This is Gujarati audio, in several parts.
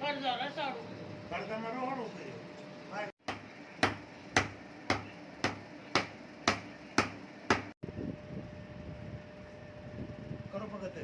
કરજો રસોડું તડકામાં રોહડું કર્યું કરો ભગત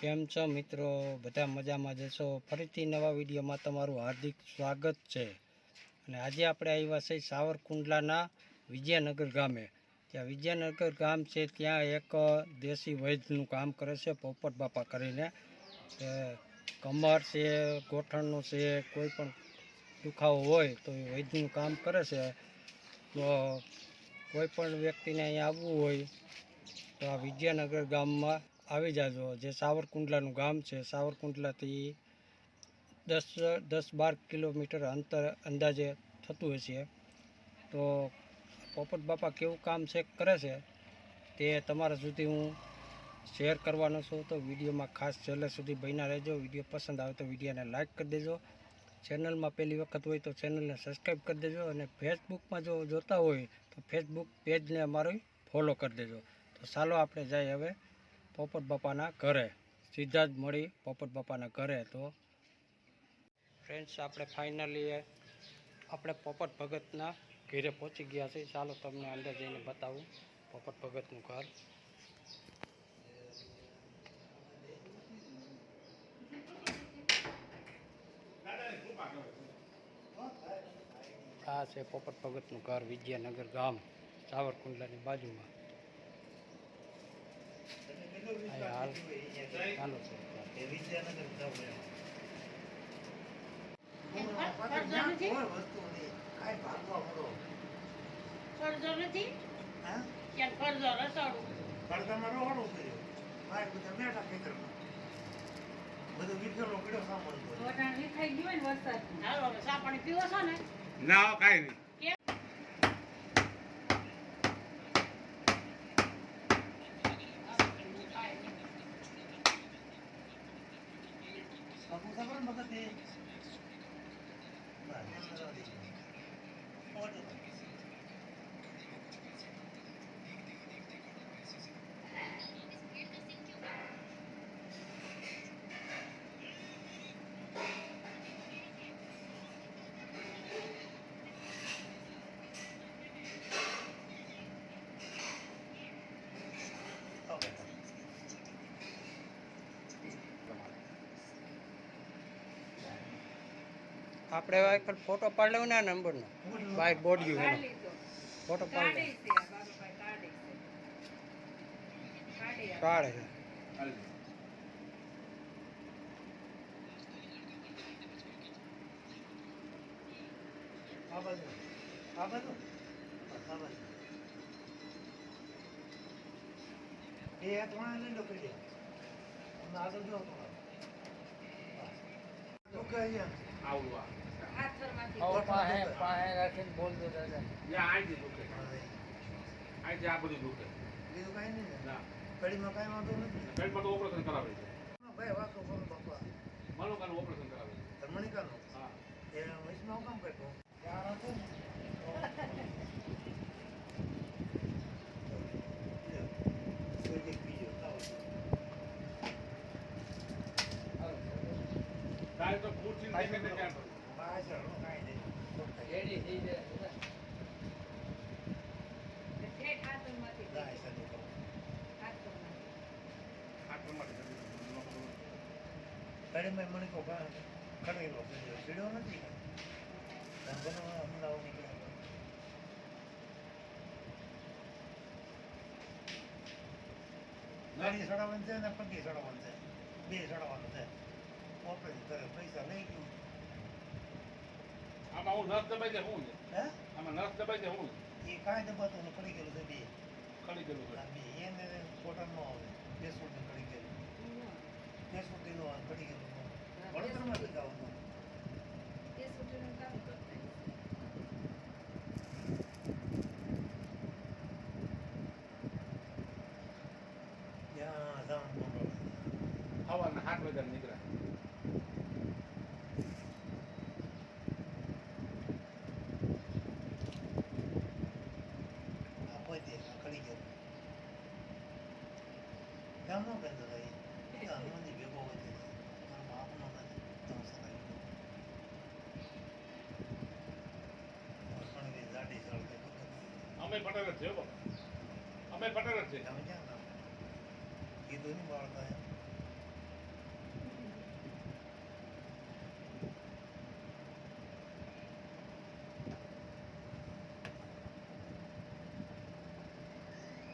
કેમ છો મિત્રો? બધા મજામાં જશો? ફરીથી નવા વિડીયોમાં તમારું હાર્દિક સ્વાગત છે. અને આજે આપણે આવ્યા છે સાવરકુંડલાના વિજયનગર ગામે. ત્યાં વિજયનગર ગામ છે, ત્યાં એક દેશી વૈદ્યનું કામ કરે છે પોપટ બાપા કરીને. તે કમર છે, ગોઠણનું છે, કોઈ પણ દુખાવો હોય તો એ વૈદ્યનું કામ કરે છે. તો કોઈ પણ વ્યક્તિને અહીંયા આવવું હોય તો આ વિજયનગર ગામમાં આવી જાજો. જે સાવરકુંડલાનું ગામ છે, સાવરકુંડલાથી 10-12 કિલોમીટર અંતર અંદાજે થતું હશે. તો પોપટ બાપા કેવું કામ છે કરે છે તે તમારા સુધી હું શેર કરવાનો છું. તો વિડીયોમાં ખાસ છેલ્લે સુધી બન્યા રહેજો. વિડીયો પસંદ આવે તો વિડીયોને લાઇક કરી દેજો. ચેનલમાં પહેલી વખત હોય તો ચેનલને સબસ્ક્રાઈબ કરી દેજો. અને ફેસબુકમાં જો જોતા હોય તો ફેસબુક પેજને અમારું ફોલો કરી દેજો. તો ચાલો આપણે જઈએ હવે પોપટ બાપાના ઘરે, સીધા જ મળી પોપટ બાપાના ઘરે. તો ફ્રેન્ડ્સ, આપણે ફાઇનલી આપણે પોપટ ભગતના ઘરે પહોંચી ગયા છે. ચાલો તમને અંદર જઈને બતાવું પોપટ ભગતનું ઘર. આ છે પોપટ ભગતનું ઘર, વિજયનગર ગામ, સાવરકુંડલાની બાજુમાં. હાલ ચાલુ છે. કરજો નથી ક્યાં કરજો રસોડું તડકામાં રોહડું કર્યું મારે બધા મેઠા ખેતરમાં બધું વિખેરો પડ્યો સામાન વટાણ વિખાઈ ગયું હોય ને વરસાદ. હાલો હવે ચા પાણી પીવો છો ને? ના કાંઈ નહીં. આપણે એક ફોટો પાડી લેવું ને આ નંબરનો બાય બોડ્યું એનો ફોટો પાડી લે. કાઢે છે. આ બાજુ આ બાજુ એ થોડા લઈ લો કરી આગળ જો આવવા પાસે રાખીને બોલ દો દાદા. આજી દુખે આજી આ બધું દુખે બીજું કઈ નહીં ના કડીમાં કઈ વાંધો નથી કડીમાં તો ઓપરેશન કરાવે છે ભાઈ વાતો કરો બાપા મણિકાનું ઓપરેશન કરાવે છે મણિકાનું હા એ વૈષ્ણવ કામ કરતો યાર હતો કાઈ તો પૂછી દેખે ને ક્યાં બહાર ચલો કાઈ નહીં રેડી થઈ જાય ઠેઠ હાથમાંથી ગાય સાદો કરો હાથમાંથી કડીમાં મણિકો ખડેલો સીડ્યો નથી અમદાવાદ નીકળ્યા ગાડી ચડાવવાની છે ને પગે ચડાવવાનું છે બે ચડાવવાનું છે ઓપરેશન કરે પૈસા લઈ ગયું આમાં હું નસ દબાઈ જાય હું હે આમાં નસ દબાઈ જાય હું એ કાંઈ દબાતું પડી ગયેલું છે બે ખડી ગયેલું છે બે એને કોટન નો આવે બેસોટી પડી ગયેલું બેસોટી નો પડી ગયેલું વડોદરામાં બતાવવાનું એ સુટીનું કામ કરતા ત્યાં જામ સવારના 7 વાગ્યા નીકળ્યા પહોંચે ખડી ગયેલું ગામનો કંઈ તો ભાઈ હનુમાનજી ભેગો હોય અમે પટેલ જ છે હો બાપા. અમે પટેલ જ છે. તમે ક્યાં નામ કીધું નહીં બાળકા એમ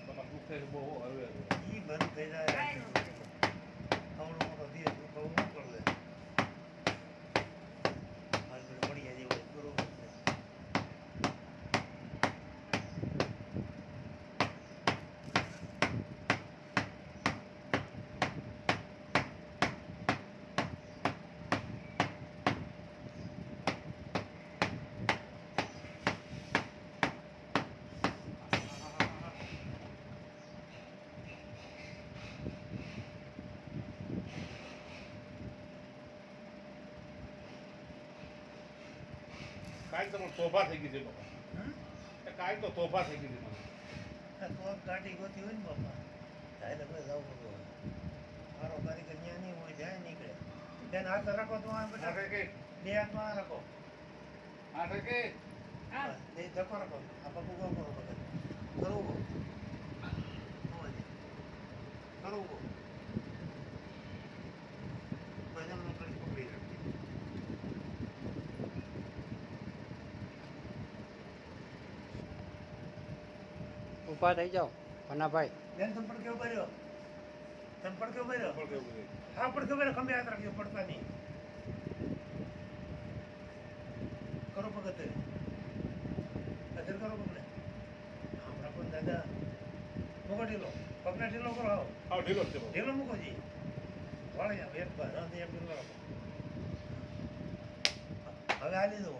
બાપા દુઃખ થાય છે બહુ હવે ઈ બંધ થઈ જાય આવડો મોટો દિવસ બહુ ન કરે મારી જોડે મળી જાય એવું બરોબર છે કાંઈ તમારે તોફા થઈ ગઈ છે બાપા. કાંઈ તો તોફા થઈ ગઈ છે મને. તો ગાડી ગોતી હોય ને બાપા જાય તો બસ આવું બધું હોય મારો કારીગર ત્યાં નહીં હોય જાય નીકળે તેને હાથ રાખો તો આ બધા આઠે કે બે હાથમાં રાખો આઠે કે હા એ ધક્કો રાખો આ પગ ઉભો કરો બધા કરવું કરવું ભજન પકડી રાખી ઊભા થઈ જાઓ ભનાભાઈ. બેન તમે પણ કેવો ભર્યો તમે પણ કેવો ભર્યો પણ કેવું છે? હા પણ કેવો ભર્યો ખંભે હાથ રાખજો પડતા નહીં કરો પગત અધર કરો પગને આમ રાખો ને દાદા મૂકો ઢીલો પગને ઢીલો કરો આવો હા ઢીલો જ છે બાપા. ઢીલો મૂકો જી વાળે જાવ એક બાર હા ત્યાં ઢીલો રાખો હવે હાલી દો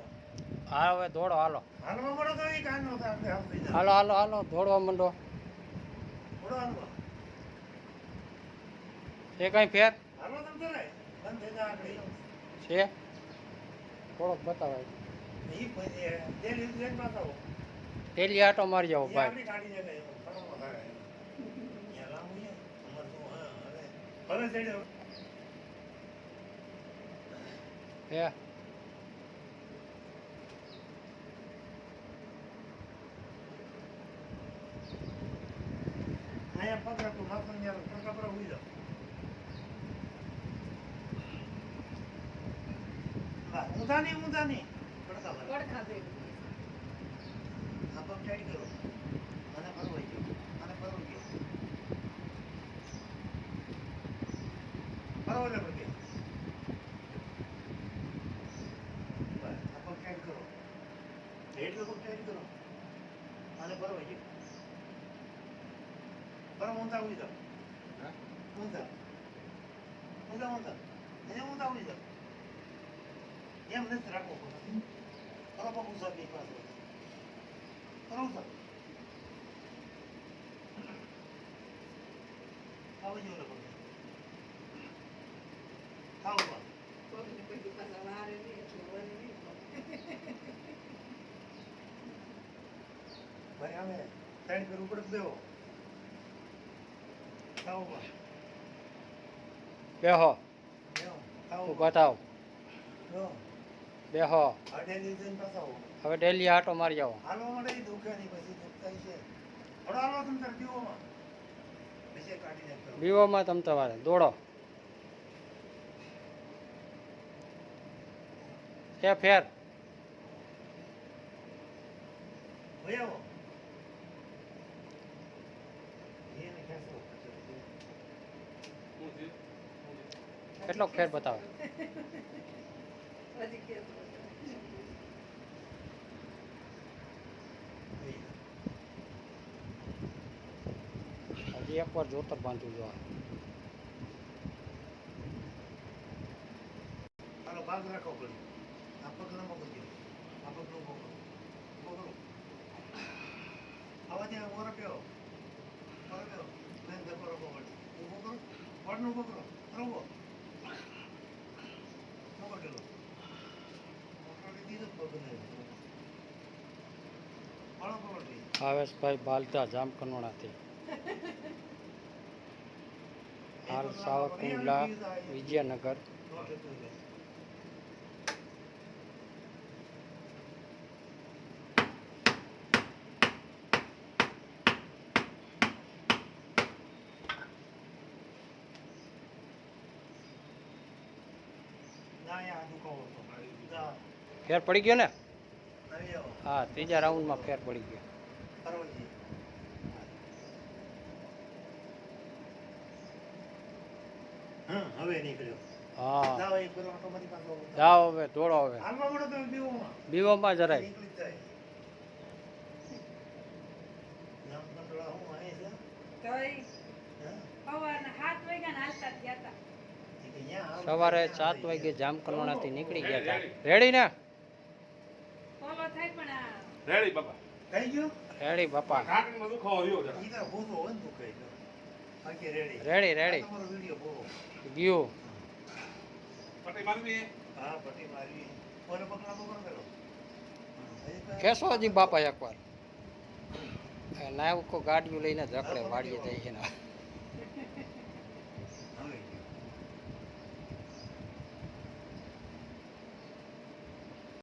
હા હવે દોડો હાલો. હાલવા મળો તો એ કાન નો થાય આપણે હાલ થઈ જાય હાલો હાલો હાલો દોડવા માંડો. થોડો હાલવા છે કાંઈ ફેર હાલો તમે ચલાય બંધ થઈ જાય આગળ છે થોડોક બતાવાય. એ પછી દિલ્હી ટ્રેન માં આવો ડેલી આટો મારી જાઓ એ ભાઈ. આપણી ગાડી છે કઈ ફરવામાં થાય અહીંયા લાવું છે અમાર તો હા હવે ચડ્યો હે અહીંયા પગ રાખો માથું ન્યા પગ પર ઉઈ જાઓ ઊંધા નહીં પડતા ભલે. પડખા ભેગું આ પગ ટાઈટ કરો અને ફરવાઈ ગયો અને ફરવા ગયો ફરવા લે પગે બસ આ પગ ટાઈટ કરો એટલો પગ ટાઈટ કરો અને ફરવાઈ ગયો ફરવા ઊંધા ઉઈ જાઓ હા? ઊંધા અહીંયા ઊંધા ઉઈ જાઓ એમ નથી રાખો ફરો પગ ઊંધા બે પાસે ફરો ઊંધા આવું જેવું લખો ખાવ બા પગને પછી પાછા વારે નહીં એટલે વરે નહીં ભાઈ અમે સાઈડ પર ઉપર બેહો ખાવ બા બેહો બેહો ખાવ ઊભા થાવ બેહો બેહો. અડેલી જઈને પાછા આવો હવે ડેલી આટો મારી જાઓ. હાલવા માટે ઈ દુખે નહીં પછી દુખતા છે થોડો હાલવા તમે તાર દીવોમાં પછી કાઢી નાખતો બીવોમાં તમ તમારે દોડો. છે ફેર ભાઈ આવો એને ખેંચો શું છે? કેટલો ફેર બતાવે. પછી કેસ હજી એકવાર જોતર બાંધવું જો. હાલો ભાગ રાખો પડે આ પગ ન મોકલજો આ પગ નો મોકલો મોકલો આવા ત્યાં ઓર પ્યો મેં ધક્કો રાખો પડે ઊભો કરો પડ નો મોકલો રવો મોકલો મોકલી દીધો પગને પાળો પકડો ભાવેશભાઈ બાલતા જામકંડોળાથી. હાલ સાવરકુંડલા વિજયનગર. ફેર પડી ગયો ને? હા, ત્રીજા રાઉન્ડમાં ફેર પડી ગયો. હવે નીકળ્યો. હા, જાઓ એક કરો ઓટોમેટિક પાછો. જાઓ હવે, દોડો હવે. હાલમાં મળો તમે બીઓમાં. બીવોમાં જરાય. નીકળી જાય. નામ કંટ્રોલ હું આય છે. તોય હા. સવારના 7 વાગ્યાના હાલતા જ ગયા હતા. ઈ કે ન્યા આવો. સવારે 7 વાગે જામકંડોળાથી નીકળી ગયા હતા. રેડી ને? ફોલો થાય પણ આ રેડી બાપા કઈ ગયો? રેડી બાપા. ઢાંકણીમાં દુખાવો રહ્યો જરા. ઈ તો ભૂતો હોય ને તું કહી દો. બાકી રેડી. Ready ready. આ તમારો વિડિયો પૂરો. ગયું. પટ્ટી મારવી હા, પટ્ટી મારી. ઓરે પકડા તો કોણ કરો? કેસો હજી બાપા એકવાર. ના કો ગાડીઓ લઈને જકડે વાડીએ જાય છે ને.